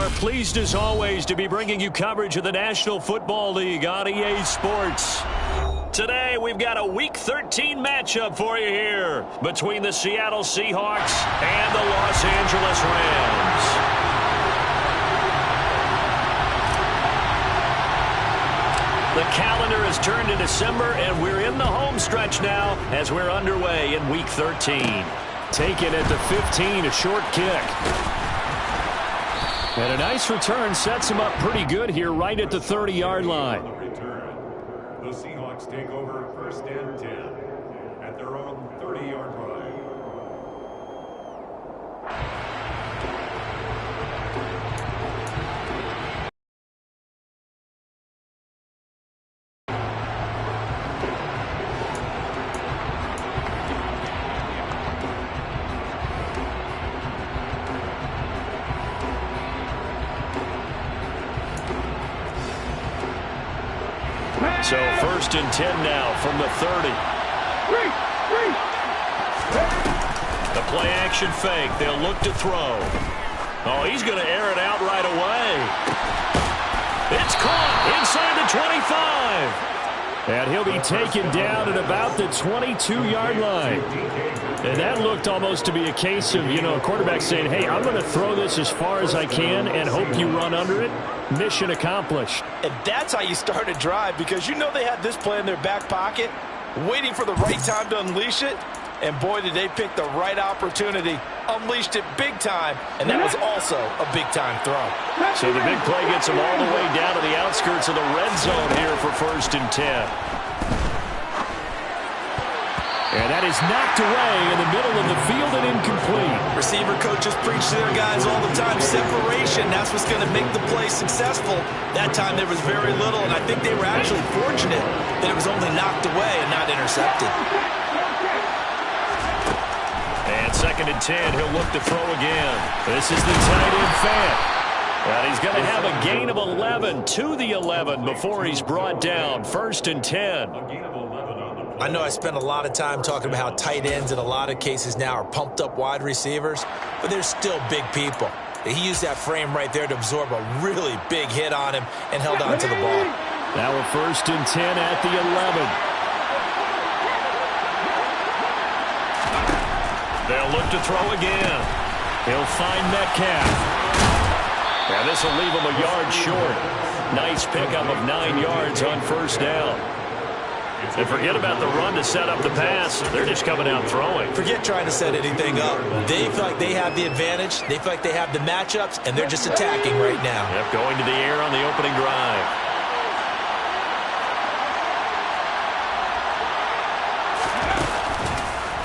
are pleased as always to be bringing you coverage of the National Football League on EA Sports. Today, we've got a Week 13 matchup for you here between the Seattle Seahawks and the Los Angeles Rams. The calendar has turned to December, and we're in the home stretch now as we're underway in Week 13. Taken at the 15, a short kick. And a nice return sets him up pretty good here right at the 30-yard line. The Seahawks take over first and 10 at their own 30-yard line. So first and 10 now from the 30. The play action fake. They'll look to throw. Oh, he's going to air it out right away. It's caught inside the 25. And he'll be taken down at about the 22-yard line. And that looked almost to be a case of, a quarterback saying, hey, I'm going to throw this as far as I can and hope you run under it. Mission accomplished. And that's how you start a drive, because they had this play in their back pocket, waiting for the right time to unleash it. And boy, did they pick the right opportunity. Unleashed it big time, and that was also a big-time throw. So the big play gets them all the way down to the outskirts of the red zone here for first and 10. And that is knocked away in the middle of the field and incomplete. Receiver coaches preach to their guys all the time. Separation, that's what's going to make the play successful. That time there was very little, and I think they were actually fortunate that it was only knocked away and not intercepted. And second and 10, he'll look to throw again. This is the tight end Fant. And he's going to have a gain of 11 to the 11 before he's brought down. First and 10. I know I spent a lot of time talking about how tight ends in a lot of cases now are pumped up wide receivers, but they're still big people. He used that frame right there to absorb a really big hit on him and held on to the ball. Now a first and 10 at the 11. They'll look to throw again. He'll find Metcalf. Now this will leave him a yard short. Nice pickup of 9 yards on first down. And forget about the run to set up the pass. They're just coming out throwing. Forget trying to set anything up. They feel like they have the advantage. They feel like they have the matchups, and they're just attacking right now. Yep, going to the air on the opening drive.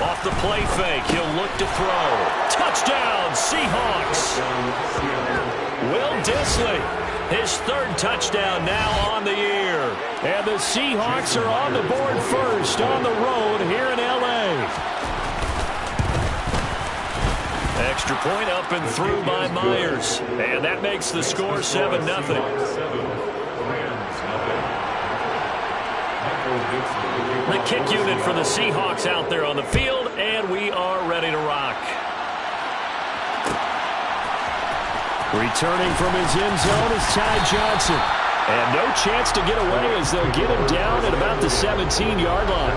Off the play fake, he'll look to throw. Touchdown, Seahawks. Will Dissly, his third touchdown now on the year. And the Seahawks are on the board first on the road here in L.A. Extra point up and through by Myers. And that makes the score 7-0. The kick unit for the Seahawks out there on the field, and we are ready to rock. Returning from his end zone is Ty Johnson. And no chance to get away as they'll get him down at about the 17-yard line.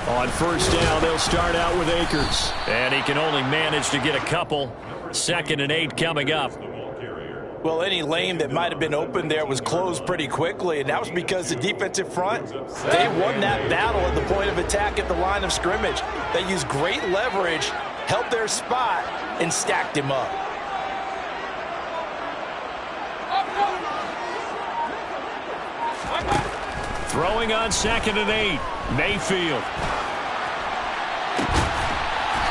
On first down, they'll start out with Akers. And he can only manage to get a couple. 2nd and 8 coming up. Well, any lane that might have been open there was closed pretty quickly, and that was because the defensive front, they won that battle at the point of attack at the line of scrimmage. They used great leverage, held their spot, and stacked him up. Throwing on 2nd and 8. Mayfield.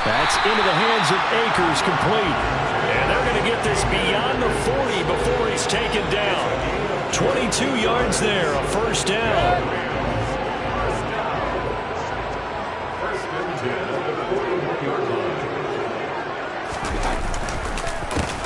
That's into the hands of Akers, complete. And they're going to get this beyond the 40 before he's taken down. 22 yards there, a first down. First and 10 at the 41-yard line.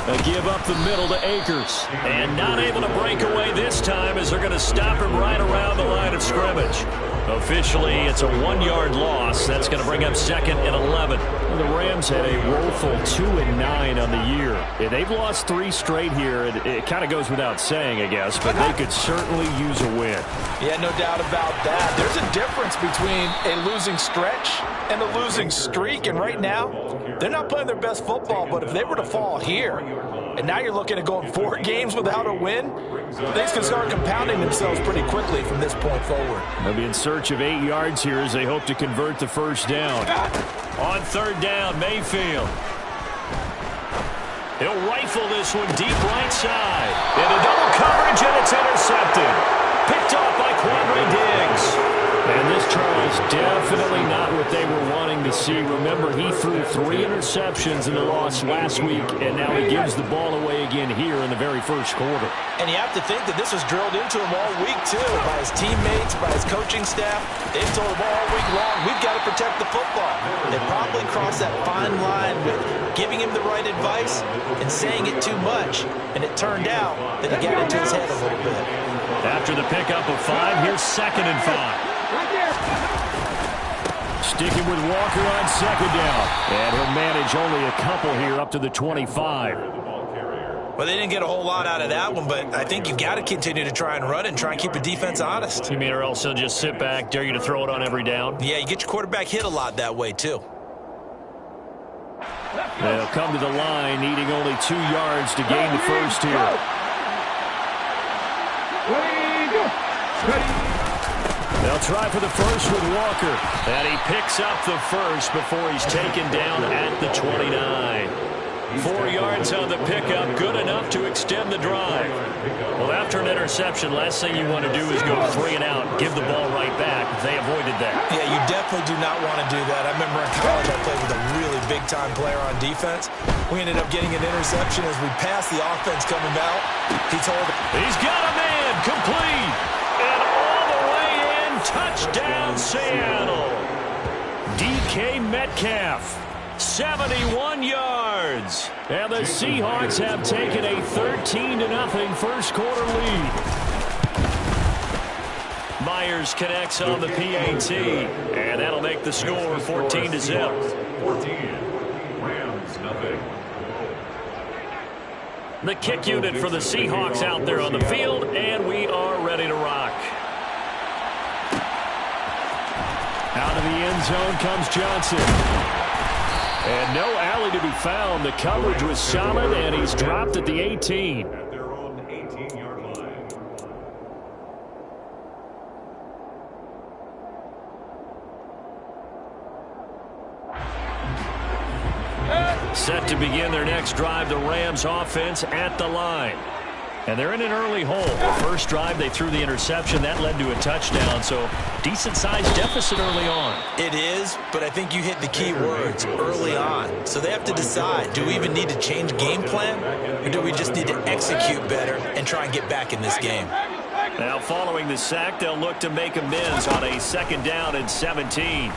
A give up the middle to Akers. And not able to break away this time as they're going to stop him right around the line of scrimmage. Officially, it's a 1-yard loss. That's going to bring up 2nd and 11. And the Rams had a woeful 2-9 on the year. Yeah, they've lost 3 straight here. It kind of goes without saying, I guess, but they could certainly use a win. Yeah, no doubt about that. There's a difference between a losing stretch and a losing streak, and right now, they're not playing their best football, but if they were to fall here, and now you're looking at going 4 games without a win, things can start compounding themselves pretty quickly from this point forward. They'll be in search of 8 yards here as they hope to convert the first down. On 3rd down, Mayfield. He'll rifle this one deep right side. Into double coverage, and it's intercepted. Picked off by Quandre Diggs. And this, Charles, definitely not what they were wanting to see. Remember, he threw 3 interceptions in the loss last week, and now he gives the ball away again here in the very first quarter. And you have to think that this was drilled into him all week, too, by his teammates, by his coaching staff. They've told him all week long, we've got to protect the football. They probably crossed that fine line with giving him the right advice and saying it too much, and it turned out that he got into his head a little bit. After the pickup of 5, here's 2nd and 5. Sticking with Walker on 2nd down. And he'll manage only a couple here up to the 25. Well, they didn't get a whole lot out of that one, but I think you've got to continue to try and run and try and keep the defense honest. You mean or else they'll just sit back, dare you to throw it on every down? Yeah, you get your quarterback hit a lot that way, too. They'll come to the line, needing only 2 yards to gain the first here. They'll try for the first with Walker. And he picks up the first before he's taken down at the 29. 4 yards on the pickup, good enough to extend the drive. Well, after an interception, last thing you want to do is go 3 and out, give the ball right back. They avoided that. Yeah, you definitely do not want to do that. I remember in college I played with a really big-time player on defense. We ended up getting an interception as we passed the offense coming out. He told him, he's got a man, complete, and all the way in, touchdown Seattle. DK Metcalf. 71 yards. And the Seahawks have taken a 13-0 first quarter lead. Myers connects on the PAT. And that'll make the score 14-0. 14. Rams, nothing. The kick unit for the Seahawks out there on the field. And we are ready to rock. Out of the end zone comes Johnson. And no alley to be found. The coverage was solid, and he's dropped at the 18. At their own 18-yard line. Set to begin their next drive, the Rams offense at the line. And they're in an early hole. First drive, they threw the interception. That led to a touchdown, so decent-sized deficit early on. It is, but I think you hit the key words, early on. So they have to decide, do we even need to change game plan, or do we just need to execute better and try and get back in this game? Now, following the sack, they'll look to make amends on a 2nd down and 17.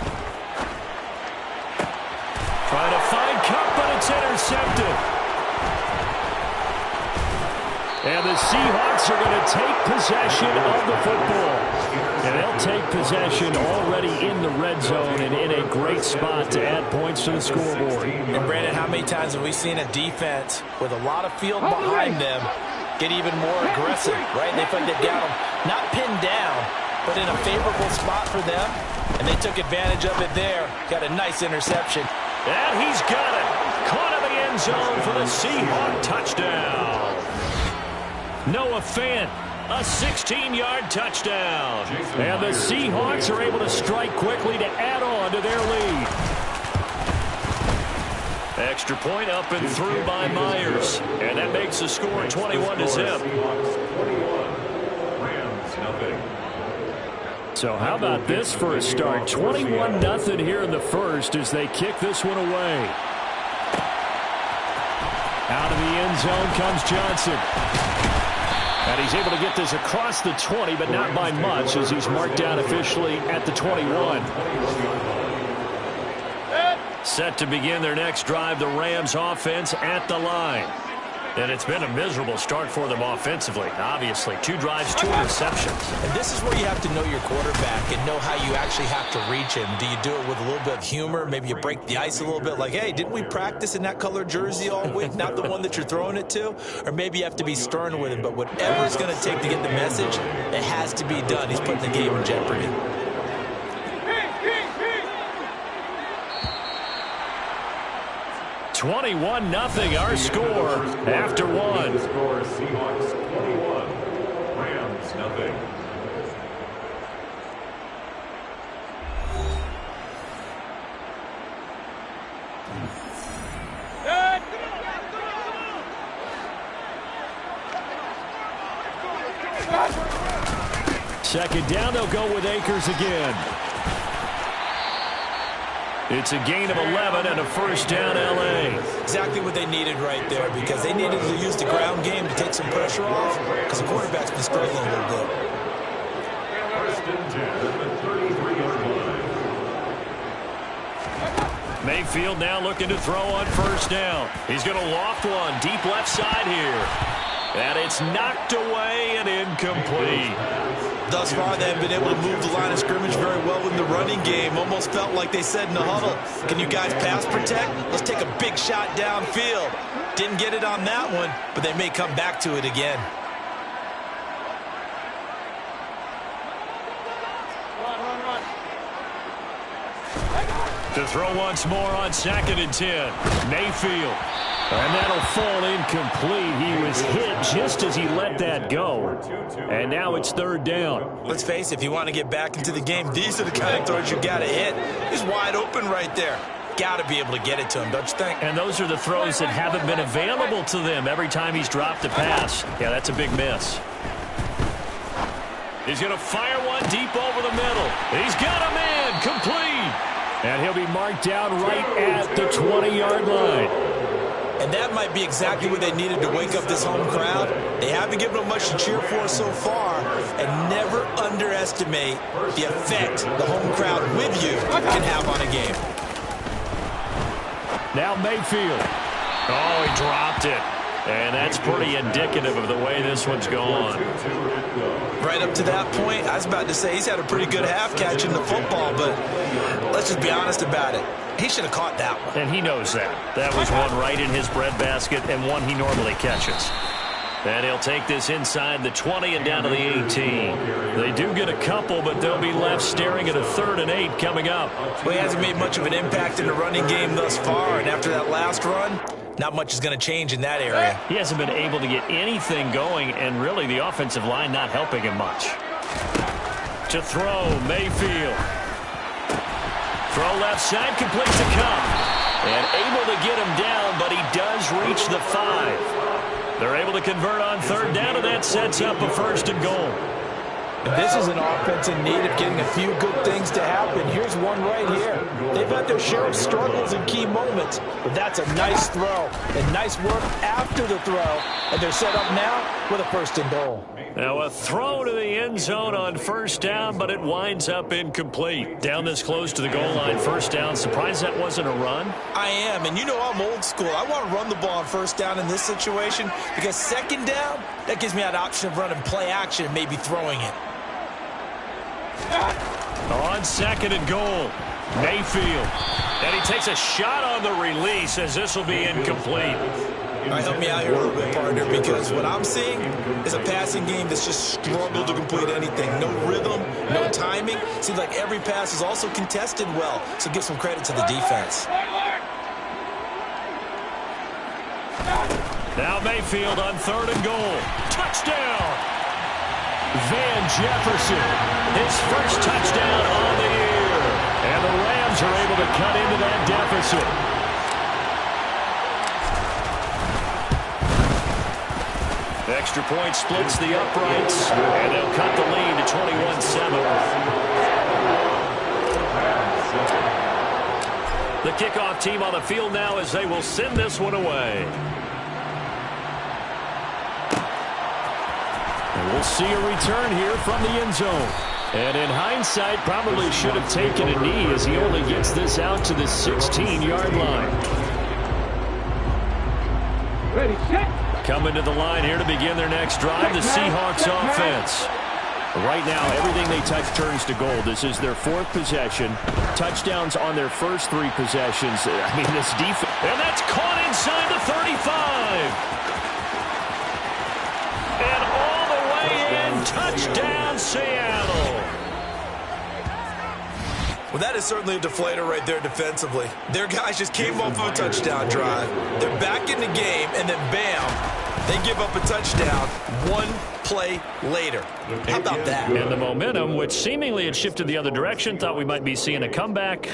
Trying to find Cup, but it's intercepted. And the Seahawks are going to take possession of the football. And they'll take possession already in the red zone and in a great spot to add points to the scoreboard. And Brandon, how many times have we seen a defense with a lot of field behind them get even more aggressive, right? They feel like they've got them not pinned down, but in a favorable spot for them. And they took advantage of it there. Got a nice interception. And he's got it. Caught in the end zone for the Seahawk touchdown. Noah Fant, a 16-yard touchdown. And the Seahawks are able to strike quickly to add on to their lead. Extra point up and through by Myers. And that makes the score 21-0. So how about this for a start? 21-0 here in the first as they kick this one away. Out of the end zone comes Johnson. And he's able to get this across the 20, but not by much as he's marked down officially at the 21. Set to begin their next drive, the Rams offense at the line. And it's been a miserable start for them offensively. Obviously, 2 drives, 2 interceptions. And this is where you have to know your quarterback and know how you actually have to reach him. Do you do it with a little bit of humor? Maybe you break the ice a little bit like, hey, didn't we practice in that color jersey all week? Not the one that you're throwing it to? Or maybe you have to be stern with him. But whatever it's going to take to get the message, it has to be done. He's putting the game in jeopardy. 21-0 our score after 1. The score Seahawks 21, Rams 0. Second down, they'll go with Akers again. It's a gain of 11 and a first down, L.A. Exactly what they needed right there, because they needed to use the ground game to take some pressure off, because the quarterback's been struggling a little bit. First and 10 at the 33-yard line. Mayfield now looking to throw on first down. He's going to loft one deep left side here. And it's knocked away and incomplete. Thus far, they have been able to move the line of scrimmage very well in the running game. Almost felt like they said in the huddle, can you guys pass protect? Let's take a big shot downfield. Didn't get it on that one, but they may come back to it again. To throw once more on 2nd and 10. Mayfield. And that'll fall incomplete. He was hit just as he let that go. And now it's 3rd down. Let's face it, if you want to get back into the game, these are the kind of throws you got to hit. He's wide open right there. Got to be able to get it to him, don't you think? And those are the throws that haven't been available to them every time he's dropped a pass. Yeah, that's a big miss. He's going to fire one deep over the middle. He's got a man complete. And he'll be marked down right at the 20-yard line. And that might be exactly what they needed to wake up this home crowd. They haven't given them much to cheer for so far. And never underestimate the effect the home crowd with you can have on a game. Now Mayfield. Oh, he dropped it. And that's pretty indicative of the way this one's gone. Right up to that point, I was about to say he's had a pretty good half catching the football, but let's just be honest about it. He should have caught that one. And he knows that. That was one right in his breadbasket and one he normally catches. And he'll take this inside the 20 and down to the 18. They do get a couple, but they'll be left staring at a 3rd and 8 coming up. Well, he hasn't made much of an impact in the running game thus far, and after that last run, not much is going to change in that area. He hasn't been able to get anything going, and really the offensive line not helping him much. To throw, Mayfield. Throw left side, complete to Cup. And able to get him down, but he does reach the 5. They're able to convert on 3rd down, and that sets up a 1st and goal. This is an offense in need of getting a few good things to happen. Here's one right here. They've had their share of struggles in key moments, but that's a nice throw and nice work after the throw. And they're set up now with a 1st and goal. Now a throw to the end zone on 1st down, but it winds up incomplete. Down this close to the goal line, 1st down. Surprised that wasn't a run? I am, and you know I'm old school. I want to run the ball on 1st down in this situation because 2nd down, that gives me that option of running play action and maybe throwing it. On 2nd and goal, Mayfield. And he takes a shot on the release as this will be incomplete. All right, help me out here a little bit, partner, because what I'm seeing is a passing game that's just struggled to complete anything. No rhythm, no timing. Seems like every pass is also contested well, so give some credit to the defense. Now Mayfield on 3rd and goal. Touchdown! Van Jefferson, his first touchdown on the year. And the Rams are able to cut into that deficit. Extra point splits the uprights, and they'll cut the lead to 21-7. The kickoff team on the field now as they will send this one away. And we'll see a return here from the end zone. And in hindsight, probably should have taken a knee as he only gets this out to the 16-yard line. Ready, set. Coming to the line here to begin their next drive, the Seahawks offense. Right now, everything they touch turns to gold. This is their 4th possession. Touchdowns on their first 3 possessions. I mean, this defense. And that's caught inside the 35. And all the way in, touchdown Seattle. Well, that is certainly a deflator right there defensively. Their guys just came off of a touchdown drive. They're back in the game, and then bam, they give up a touchdown 1 play later. How about that? And the momentum, which seemingly had shifted the other direction, thought we might be seeing a comeback.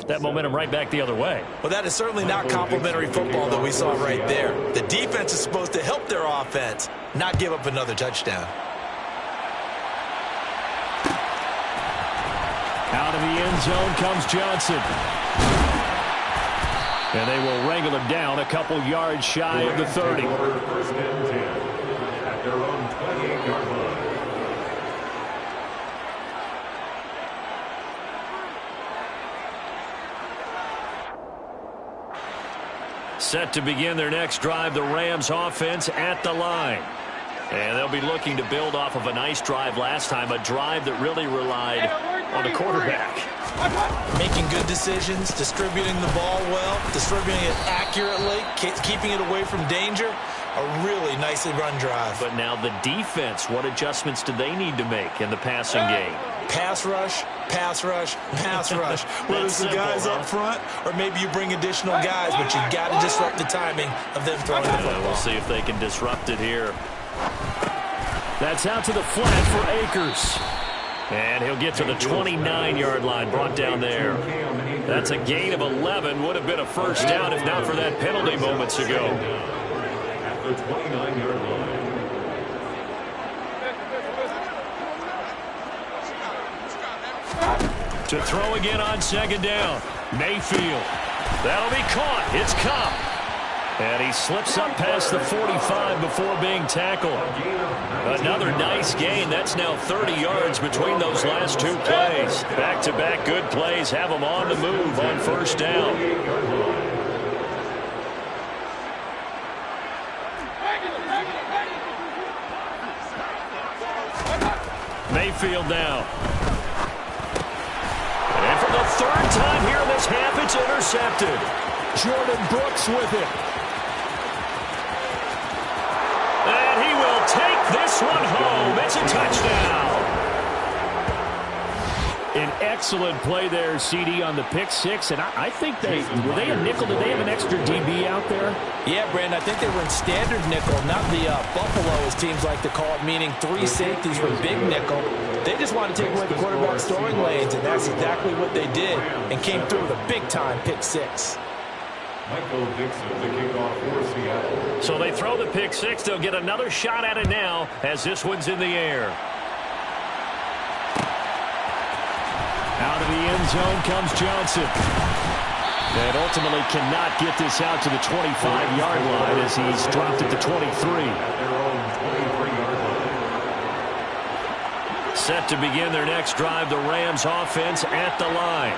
That momentum right back the other way. Well, that is certainly not complimentary football that we saw right there. The defense is supposed to help their offense, not give up another touchdown. Out of the end zone comes Johnson. And they will wrangle him down a couple yards shy of the 30. First and 10 at their own 28-yard line. Set to begin their next drive, the Rams offense at the line. And they'll be looking to build off of a nice drive last time, a drive that really relied on the quarterback. Making good decisions, distributing the ball well, distributing it accurately, keeping it away from danger. A really nicely run drive. But now the defense, what adjustments do they need to make in the passing game? Pass rush, pass rush, pass rush. Whether it's the guys up front or maybe you bring additional guys, but you got to disrupt the timing of them throwing the football. We'll see if they can disrupt it here. That's out to the flat for Akers. And he'll get to the 29-yard line, brought down there. That's a gain of 11. Would have been a first down if not for that penalty moments ago. At the 29-yard line. To throw again on second down. Mayfield. That'll be caught. It's Cobb. And he slips up past the 45 before being tackled. Another nice gain. That's now 30 yards between those last 2 plays. Back-to-back good plays have them on the move on first down. Mayfield now. And for the 3rd time here in this half, it's intercepted. Jordan Brooks with it. And he will take this one home. It's a touchdown. An excellent play there, CD, on the pick 6. And I think were they a nickel? Did they have an extra DB out there? Yeah, Brandon, I think they were in standard nickel, not the Buffalo, as teams like to call it, meaning 3 safeties for big nickel. They just wanted to take away the quarterback's throwing lanes, and that's exactly what they did, and came through with a big-time pick 6. Michael Dixon, the kickoff for Seattle. So they throw the pick 6. They'll get another shot at it now as this one's in the air. Out of the end zone comes Johnson. And ultimately cannot get this out to the 25-yard line as he's dropped at the 23. At their own 23-yard line. Set to begin their next drive, the Rams offense at the line.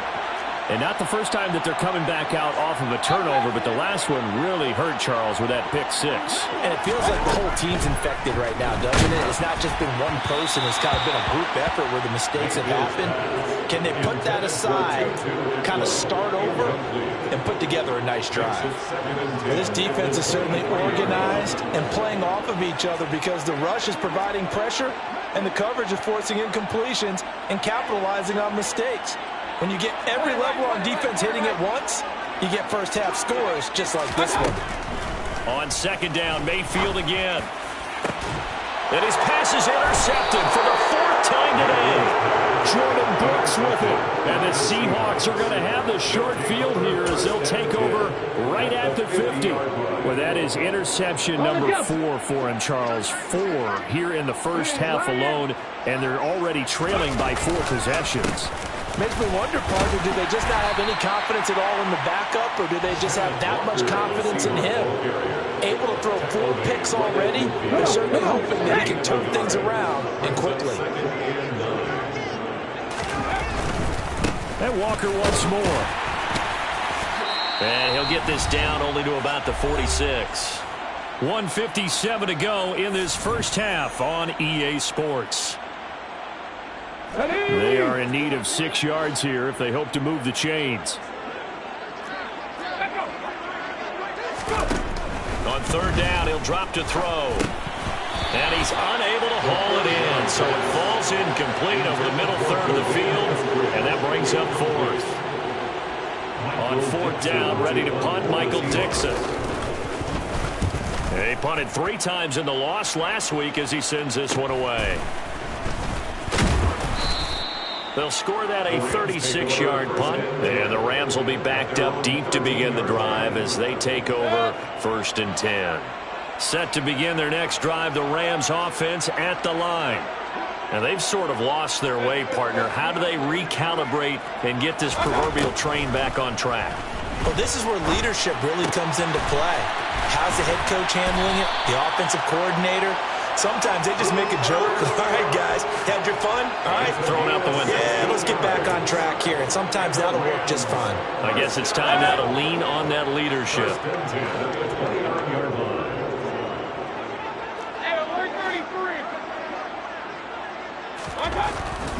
And not the first time that they're coming back out off of a turnover, but the last one really hurt Charles with that pick 6. And it feels like the whole team's infected right now, doesn't it? It's not just been one person. It's kind of been a group effort where the mistakes have happened. Can they put that aside, kind of start over, and put together a nice drive? This defense is certainly organized and playing off of each other because the rush is providing pressure and the coverage is forcing incompletions and capitalizing on mistakes. When you get every level on defense hitting at once, you get first half scores just like this one. On second down, Mayfield again. And his pass is intercepted for the 4th time today. Jordan Brooks with it. And the Seahawks are going to have the short field here as they'll take over right at the 50. Well, that is interception number 4 for him, Charles. 4 here in the first half alone, and they're already trailing by 4 possessions. Makes me wonder, partner, do they just not have any confidence at all in the backup, or do they just have that much confidence in him? Able to throw 4 picks already? They're certainly hoping that he can turn things around and quickly. And Walker once more. And he'll get this down only to about the 46. 1:57 to go in this first half on EA Sports. They are in need of 6 yards here if they hope to move the chains. On third down, he'll drop to throw. And he's unable to haul it in, so it falls incomplete over the middle third of the field, and that brings up fourth. On fourth down, ready to punt, Michael Dixon. He punted 3 times in the loss last week as he sends this one away. They'll score that a 36-yard punt, and the Rams will be backed up deep to begin the drive as they take over 1st and 10. Set to begin their next drive, the Rams offense at the line. And they've sort of lost their way, partner. How do they recalibrate and get this proverbial train back on track? Well, this is where leadership really comes into play. How's the head coach handling it? The offensive coordinator? Sometimes they just make a joke. All right, guys, had your fun? All right. Throw it out the window. Yeah, let's get back on track here. And sometimes that'll work just fine. I guess it's time now to lean on that leadership.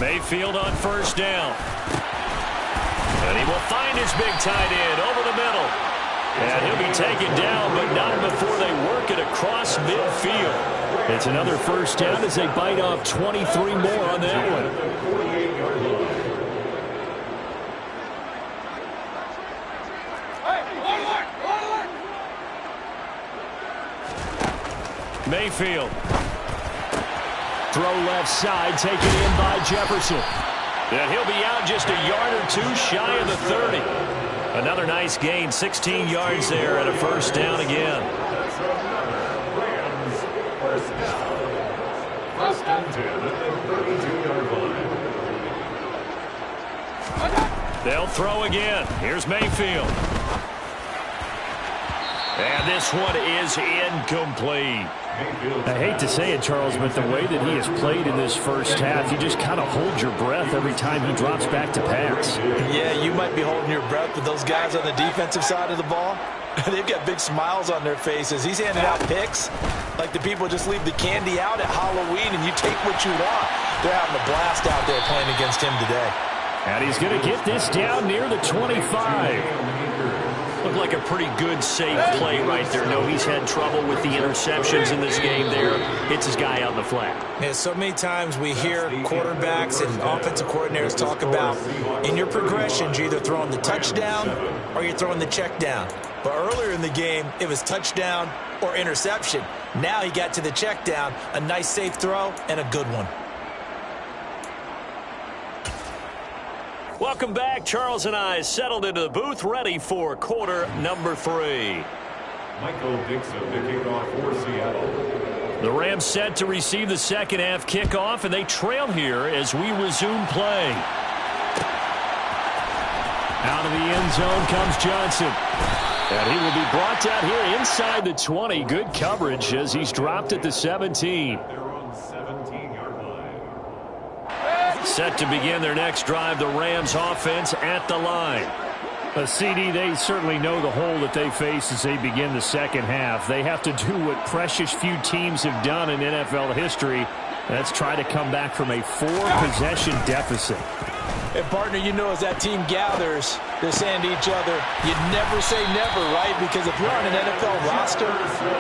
Mayfield on first down. And he will find his big tight end over the middle. And he'll be taken down, but not before they work it across midfield. It's another first down as they bite off 23 more on that one. Mayfield. Throw left side, taken in by Jefferson. And he'll be out just a yard or 2 shy of the 30. Another nice gain, 16 yards there and a first down again. First and 10 at the 32-yard line. They'll throw again. Here's Mayfield. And this one is incomplete. I hate to say it, Charles, but the way that he has played in this first half, you just kind of hold your breath every time he drops back to pass. Yeah, you might be holding your breath, but those guys on the defensive side of the ball, they've got big smiles on their faces. He's handing out picks like the people just leave the candy out at Halloween and you take what you want. They're having a blast out there playing against him today. And he's going to get this down near the 25. Looked like a pretty good, safe play right there. No, he's had trouble with the interceptions in this game there. Hits his guy out in the flat. Yeah, so many times we hear quarterbacks and offensive coordinators talk about in your progressions, you're either throwing the touchdown or you're throwing the check down. But earlier in the game, it was touchdown or interception. Now he got to the check down, a nice safe throw, and a good one. Welcome back. Charles and I settled into the booth, ready for quarter number 3. Michael Dixon to kick off for Seattle. The Rams set to receive the second half kickoff, and they trail here as we resume play. Out of the end zone comes Johnson. And he will be brought down here inside the 20. Good coverage as he's dropped at the 17. They're on 17-yard line. Set to begin their next drive, the Rams offense at the line. CD, they certainly know the hole that they face as they begin the second half. They have to do what precious few teams have done in NFL history. That's try to come back from a 4-possession deficit. And, partner, you know as that team gathers, they're saying to each other, you never say never, right? Because if you're on an NFL roster,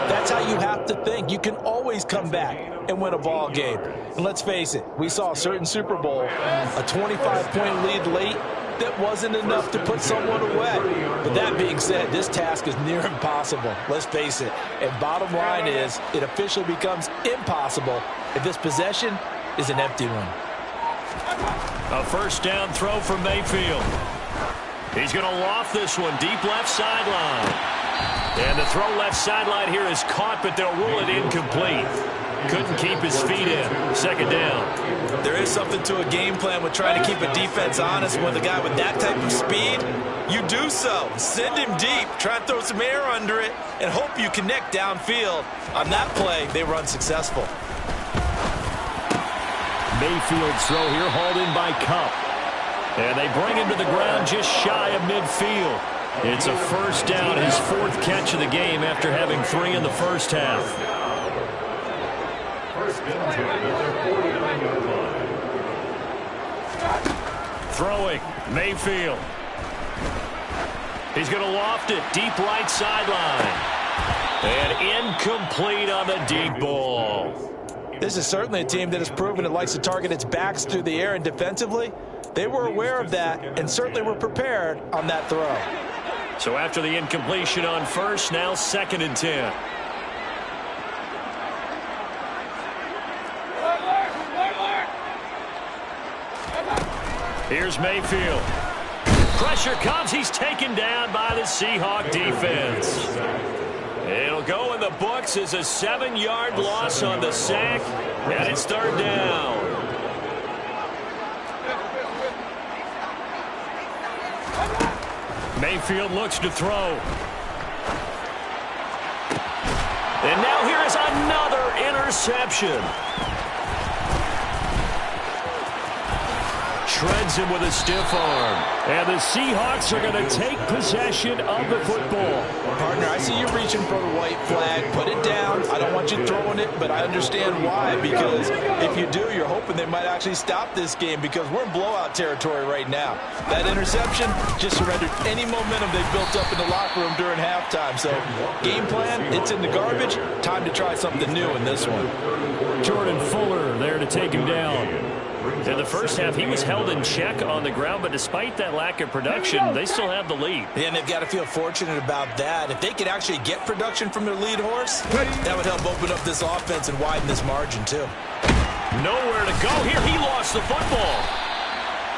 that's how you have to think. You can always come back and win a ball game. And let's face it, we saw a certain Super Bowl, a 25-point lead late, that wasn't enough to put someone away. But that being said, this task is near impossible. Let's face it. And bottom line is, it officially becomes impossible if this possession is an empty one. A first down throw from Mayfield. He's going to loft this one deep left sideline. And the throw left sideline here is caught, but they'll rule it incomplete. Couldn't keep his feet in. Second down. There is something to a game plan with trying to keep a defense honest. With a guy with that type of speed, you do so. Send him deep. Try and throw some air under it and hope you connect downfield. On that play, they were unsuccessful. Mayfield's throw here hauled in by Cup. And they bring him to the ground just shy of midfield. It's a first down, his 4th catch of the game after having 3 in the first half. First and 10 at their 49-yard line. Throwing, Mayfield. He's going to loft it, deep right sideline. And incomplete on the deep ball. This is certainly a team that has proven it likes to target its backs through the air, and defensively, they were aware of that and certainly were prepared on that throw. So after the incompletion on first, now 2nd and 10. Here's Mayfield. Pressure comes. He's taken down by the Seahawk defense. It'll go in the books as a 7-yard loss on the sack, and it's 3rd down. Mayfield looks to throw. And now here is another interception. Shreds him with a stiff arm. And the Seahawks are going to take possession of the football. Partner, I see you reaching for the white flag. Put it down. I don't want you throwing it, but I understand why. Because if you do, you're hoping they might actually stop this game, because we're in blowout territory right now. That interception just surrendered any momentum they built up in the locker room during halftime. So game plan, it's in the garbage. Time to try something new in this one. Jordan Fuller there to take him down. In the first half, he was held in check on the ground, but despite that lack of production, they still have the lead. And they've got to feel fortunate about that. If they could actually get production from their lead horse, that would help open up this offense and widen this margin, too. Nowhere to go here. He lost the football.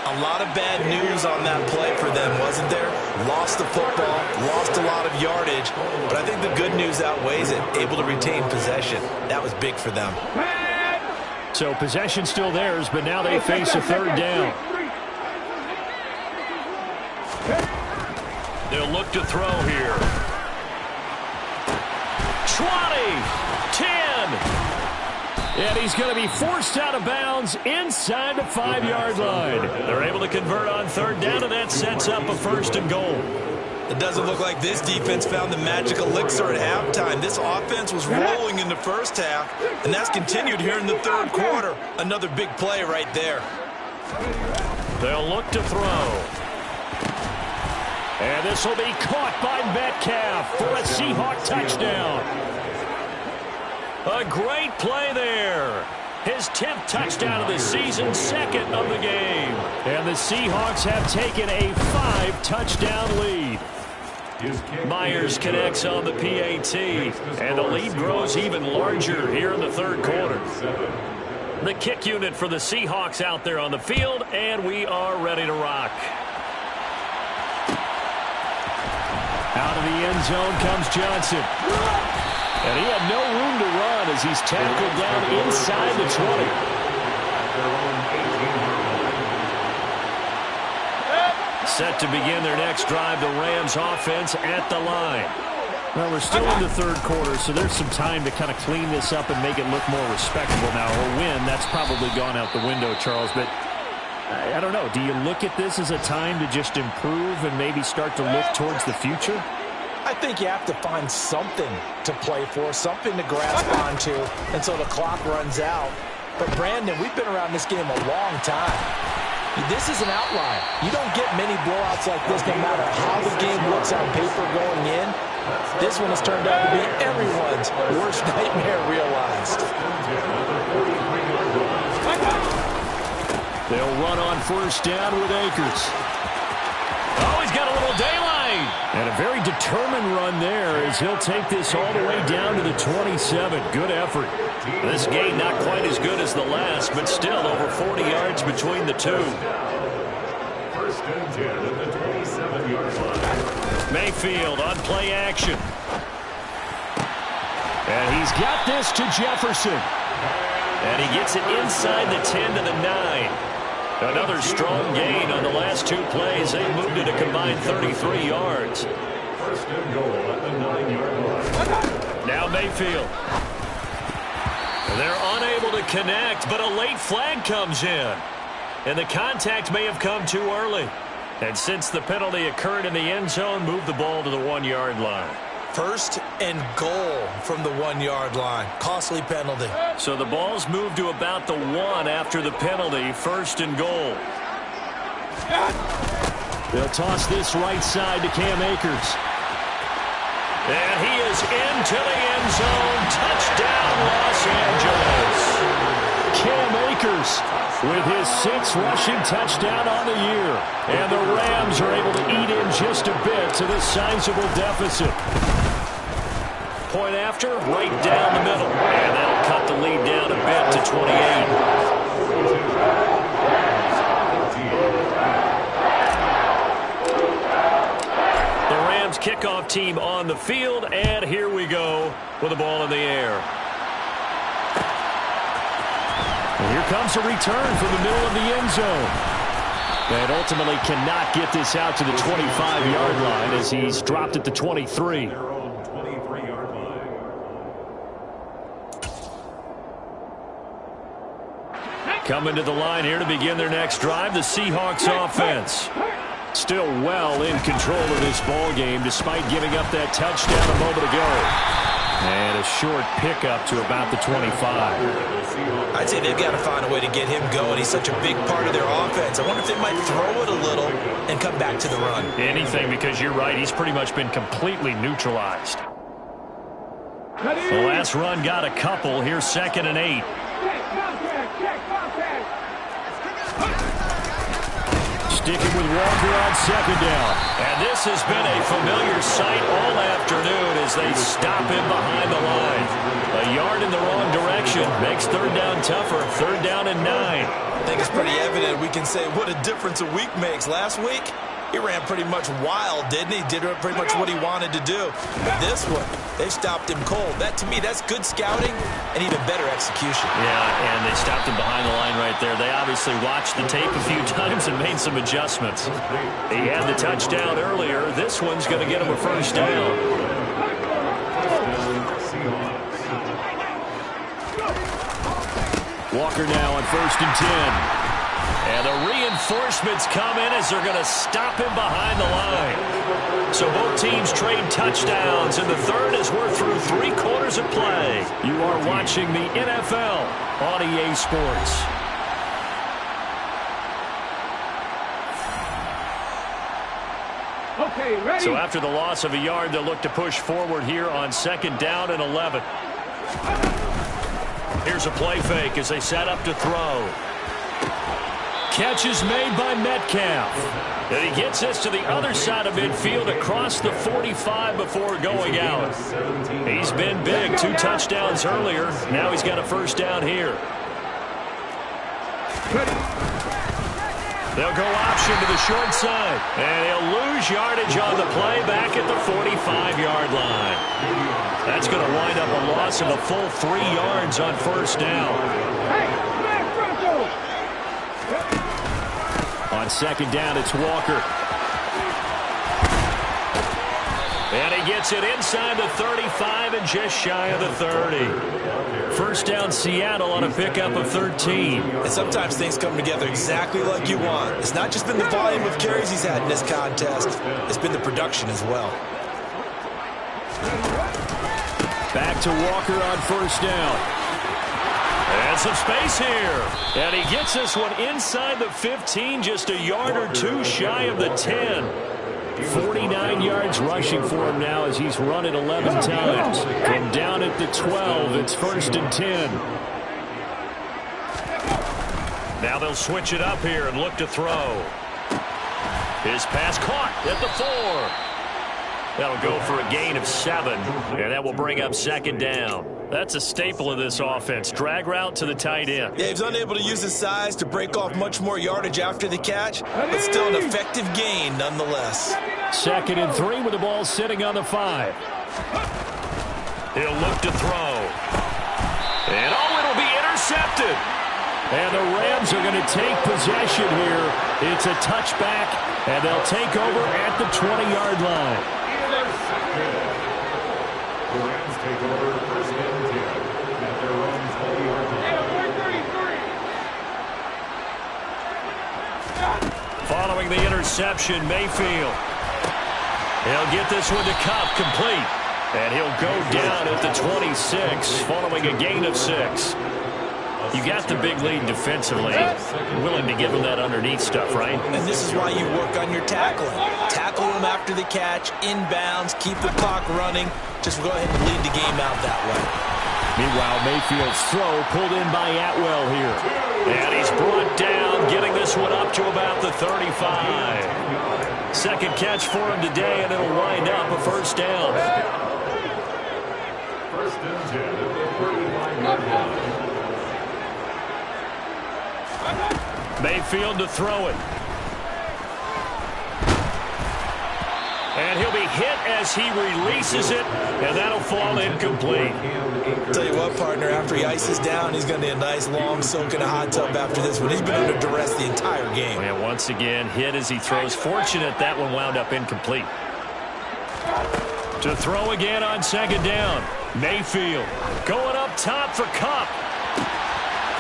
A lot of bad news on that play for them, wasn't there? Lost the football, lost a lot of yardage, but I think the good news outweighs it. Able to retain possession. That was big for them. So possession still theirs, but now they face a 3rd down. They'll look to throw here. 20, 10. And he's going to be forced out of bounds inside the 5-yard line. They're able to convert on 3rd down, and that sets up a 1st and goal. It doesn't look like this defense found the magic elixir at halftime. This offense was rolling in the first half, and that's continued here in the 3rd quarter. Another big play right there. They'll look to throw. And this will be caught by Metcalf for a Seahawk touchdown. A great play there. His 10th touchdown of the season, 2nd of the game. And the Seahawks have taken a 5-touchdown lead. Myers connects on the PAT, and the lead grows even larger here in the 3rd quarter. The kick unit for the Seahawks out there on the field, and we are ready to rock. Out of the end zone comes Johnson. And he had no room to run as he's tackled down inside the 20. Set to begin their next drive, the Rams offense at the line. Well, we're still in the 3rd quarter, so there's some time to kind of clean this up and make it look more respectable now. A win, that's probably gone out the window, Charles, but I don't know. Do you look at this as a time to just improve and maybe start to look towards the future? I think you have to find something to play for, something to grasp onto until the clock runs out. But, Brandon, we've been around this game a long time. This is an outlier. You don't get many blowouts like this no matter how the game looks on paper going in. This one has turned out to be everyone's worst nightmare realized. They'll run on 1st down with Akers. Oh, he's got a little daylight. And a very determined run there as he'll take this all the way down to the 27. Good effort. This gain not quite as good as the last, but still over 40 yards between the two. 1st and 10 at the 27-yard line. Mayfield on play action. And he's got this to Jefferson. And he gets it inside the 10 to the 9. Another strong gain on the last 2 plays. They moved it a combined 33 yards. 1st and goal at the 9-yard line. Now Mayfield. They're unable to connect, but a late flag comes in. And the contact may have come too early. And since the penalty occurred in the end zone, move the ball to the 1-yard line. 1st and goal from the 1-yard line. Costly penalty. So the ball's moved to about the 1 after the penalty. 1st and goal. They'll toss this right side to Cam Akers. And he is into the end zone. Touchdown, Los Angeles. Cam Akers with his 6th rushing touchdown on the year. And the Rams are able to eat in just a bit to this sizable deficit. Point after, right down the middle. And that'll cut the lead down a bit to 28. Kickoff team on the field, and here we go with the ball in the air. And here comes a return from the middle of the end zone. And ultimately cannot get this out to the 25-yard line as he's dropped at the 23. Coming to the line here to begin their next drive, the Seahawks offense. Still well in control of this ball game despite giving up that touchdown a moment ago. And a short pickup to about the 25. I'd say they've got to find a way to get him going. He's such a big part of their offense. I wonder if they might throw it a little and come back to the run. Anything, because you're right. He's pretty much been completely neutralized. The last run got a couple. Here's 2nd and 8. Sticking with Walker on 2nd down. And this has been a familiar sight all afternoon as they stop him behind the line. A yard in the wrong direction makes 3rd down tougher. 3rd down and 9. I think it's pretty evident we can say what a difference a week makes. Last week, he ran pretty much wild, didn't he? Did pretty much what he wanted to do. But this one, they stopped him cold. That, to me, that's good scouting and even better execution. Yeah, and they stopped him behind the line right there. They obviously watched the tape a few times and made some adjustments. He had the touchdown earlier. This one's going to get him a 1st down. Walker now on 1st and 10. And the reinforcements come in as they're going to stop him behind the line. So both teams trade touchdowns, and the 3rd as we're through 3/4 of play. You are watching the NFL on EA Sports. Okay, ready? So after the loss of a yard, they'll look to push forward here on 2nd down and 11. Here's a play fake as they set up to throw. Catch is made by Metcalf. And he gets this to the other side of midfield across the 45 before going out. He's been big. 2 touchdowns earlier. Now he's got a 1st down here. They'll go option to the short side. And he'll lose yardage on the play back at the 45-yard line. That's going to wind up a loss of a full 3 yards on 1st down. On 2nd down, it's Walker. And he gets it inside the 35 and just shy of the 30. 1st down, Seattle on a pickup of 13. And sometimes things come together exactly like you want. It's not just been the volume of carries he's had in this contest. It's been the production as well. Back to Walker on 1st down. And some space here. And he gets this one inside the 15, just a yard or 2 shy of the 10. 49 yards rushing for him now as he's run it 11 times. From down at the 12, it's 1st and 10. Now they'll switch it up here and look to throw. His pass caught at the 4. That'll go for a gain of 7, and that will bring up 2nd down. That's a staple of this offense. Drag route to the tight end. Yeah, he's unable to use his size to break off much more yardage after the catch, but still an effective gain nonetheless. 2nd and 3 with the ball sitting on the 5. He'll look to throw. And it'll be intercepted. And the Rams are going to take possession here. It's a touchback, and they'll take over at the 20-yard line. The Rams take over 1st and 10 at their own 20-yard line. Following the interception, Mayfield. He'll get this one to Cup, complete. And he'll go down at the 26, following a gain of 6. You got the big lead defensively. Willing to give him that underneath stuff, right? And this is why you work on your tackling. Tackle him after the catch, inbounds, keep the clock running. Just go ahead and lead the game out that way. Meanwhile, Mayfield's throw pulled in by Atwell here. And he's brought down, getting this one up to about the 35. Second catch for him today, and it'll wind up a first down. First and 10 at the 35-yard line. Mayfield to throw it. And he'll be hit as he releases it, and that'll fall incomplete. Tell you what, partner, after he ices down, he's going to need a nice long soak in a hot tub after this one. He's been under duress the entire game. And once again, hit as he throws. Fortunate that one wound up incomplete. To throw again on second down. Mayfield going up top for Cup.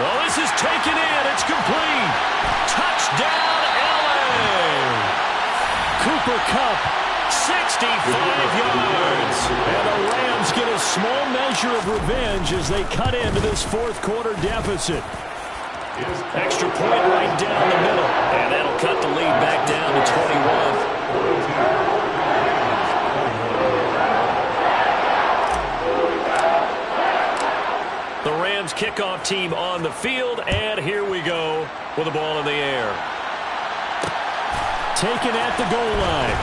Oh, this is taken in. It's complete. Touchdown, LA. Cooper Kupp, 65 yards. And the Rams get a small measure of revenge as they cut into this fourth quarter deficit. Extra point right down the middle. And that'll cut the lead back down to 21. The Rams kickoff team on the field, and here we go with the ball in the air. Taken at the goal line.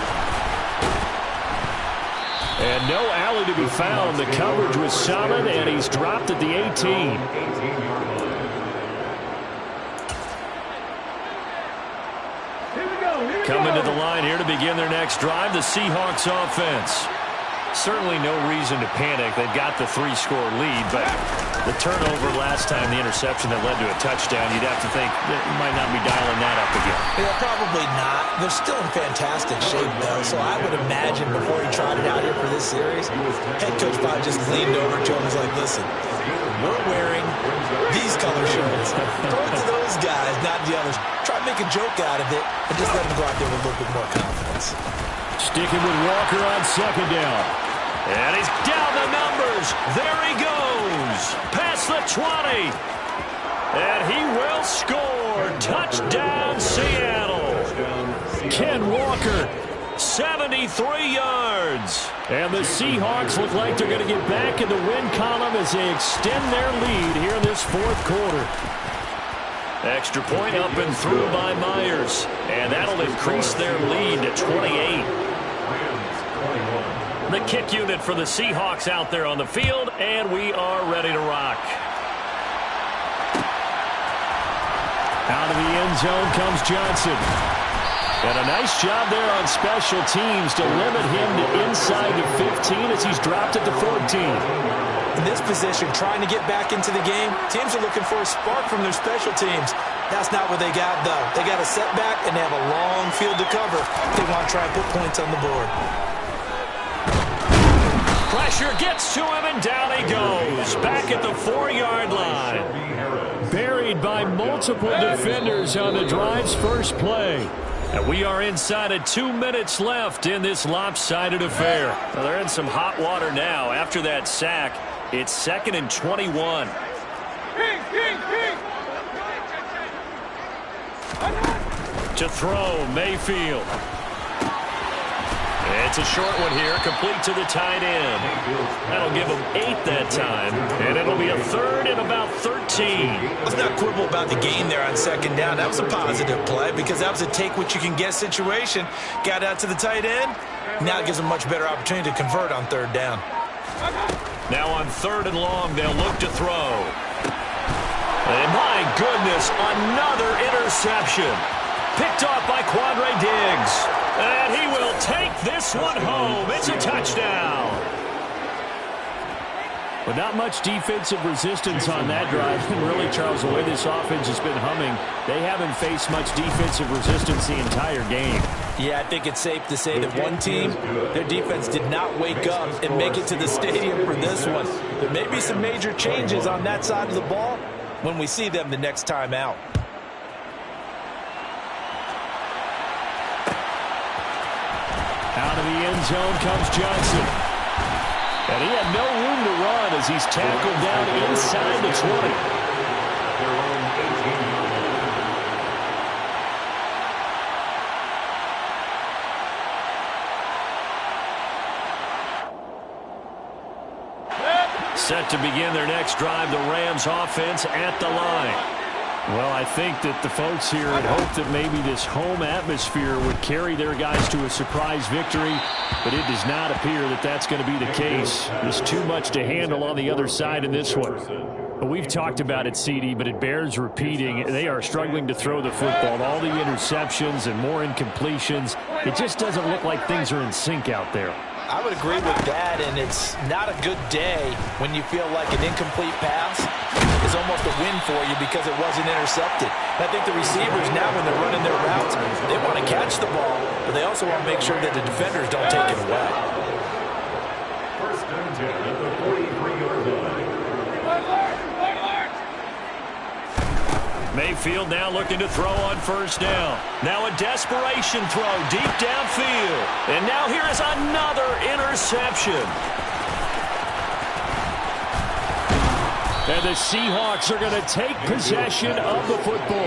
And no alley to be found. The coverage was solid, and he's dropped at the 18. Coming to the line here to begin their next drive, the Seahawks offense. Certainly no reason to panic. They've got the 3-score lead, but the turnover last time, the interception that led to a touchdown, you'd have to think that you might not be dialing that up again. Yeah, probably not. They're still in fantastic shape, though, so I would imagine before he trotted out here for this series, head coach probably just leaned over to him and was like, listen, we're wearing these color shirts. Throw it to those guys, not the others. Try to make a joke out of it and just let them go out there with a little bit more confidence. Sticking with Walker on second down. And he's down the numbers. There he goes. Past the 20. And he will score. Touchdown, Seattle. Ken Walker. 73 yards. And the Seahawks look like they're going to get back in the win column as they extend their lead here in this fourth quarter. Extra point up and through by Myers. And that'll increase their lead to 28. The kick unit for the Seahawks out there on the field, and we are ready to rock. Out of the end zone comes Johnson. And a nice job there on special teams to limit him to inside the 15 as he's dropped at the 14. In this position, trying to get back into the game, teams are looking for a spark from their special teams. That's not what they got, though. They got a setback, and they have a long field to cover if they want to try and put points on the board. Pressure gets to him, and down he goes. Back at the 4-yard line. Buried by multiple defenders on the drive's first play. And we are inside of 2 minutes left in this lopsided affair. Well, they're in some hot water now. After that sack, it's 2nd and 21. To throw, Mayfield. It's a short one here, complete to the tight end. That'll give him 8 that time, and it'll be a 3rd and about 13. Let's not quibble about the gain there on second down. That was a positive play because that was a take-what-you-can-get situation. Got out to the tight end. Now it gives them a much better opportunity to convert on 3rd down. Now on 3rd and long, they'll look to throw. And my goodness, another interception. Picked off by Quandre Diggs. And he will take this one home. It's a touchdown. But not much defensive resistance on that drive. And really, Charles, the way this offense has been humming, they haven't faced much defensive resistance the entire game. Yeah, I think it's safe to say that one team, their defense did not wake up and make it to the stadium for this one. There may be some major changes on that side of the ball when we see them the next time out. the end zone comes Johnson. And he had no room to run as he's tackled down inside the 20. Their own 18-yard line. Set to begin their next drive, the Rams offense at the line. Well, I think that the folks here had hoped that maybe this home atmosphere would carry their guys to a surprise victory, but it does not appear that that's going to be the case. There's too much to handle on the other side in this one. But we've talked about it, CD, but it bears repeating. They are struggling to throw the football. All the interceptions and more incompletions. It just doesn't look like things are in sync out there. I would agree with that, and it's not a good day when you feel like an incomplete pass is almost a win for you because it wasn't intercepted. And I think the receivers now, when they're running their routes, they want to catch the ball, but they also want to make sure that the defenders don't take it away. First and 10 at the 43-yard line. Mayfield now looking to throw on first down. Now a desperation throw deep downfield. And now here is another interception. And the Seahawks are going to take possession of the football.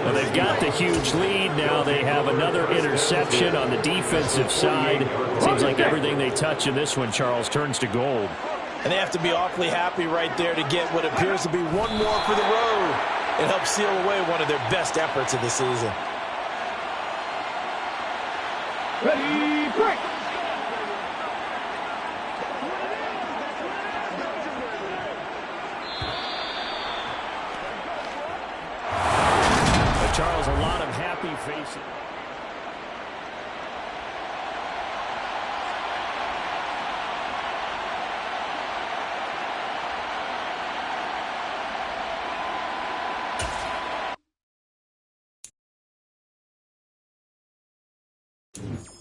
Well, they've got the huge lead. Now they have another interception on the defensive side. Seems like everything they touch in this one, Charles, turns to gold. And they have to be awfully happy right there to get what appears to be one more for the road. It helps seal away one of their best efforts of the season. Ready, break! Charles, a lot of happy faces. You